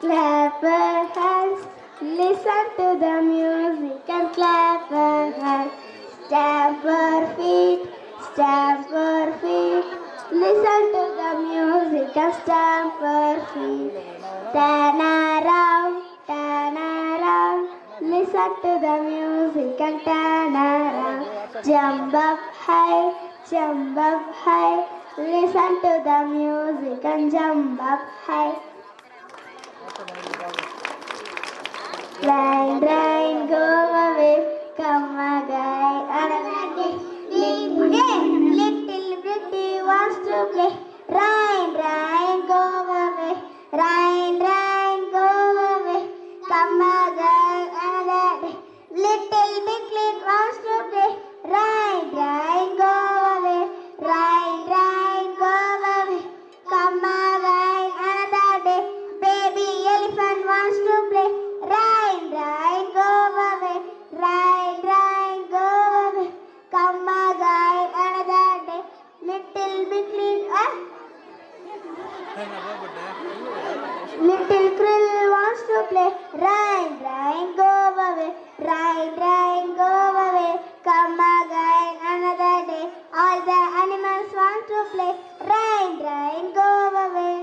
Clap your hands, listen to the music and clap your hands. Stamp your feet, stamp your feet. Listen to the music and stamp your feet. Turn around, listen to the music and turn around. Jump up high, listen to the music and jump up high. Rain, rain, go away, come again. Little bitty wants to play. Rain, rain, go away. Rain, rain, go away. Come again another day. Little biglet wants to play. Rain, rain, go away. Rain, rain, go away. Come again another day. Baby elephant wants to play. Rain, rain, go away. Rain, rain, go away. Come again another day. Little biglet, little krill wants to play. Rain, rain, go away. Rain, rain, go away. Come again another day. All the animals want to play. Rain, rain, go away.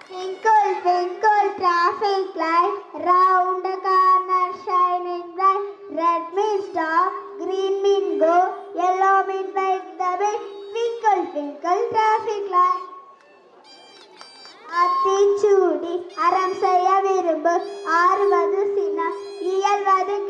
Twinkle, twinkle, traffic light, round the corner shining bright. Red means stop, green means go, yellow means wait the way. Twinkle, twinkle, traffic light. Aathichoodi அறம் செய்ய விரும்பு ஆறுவது சினம் இயல்வது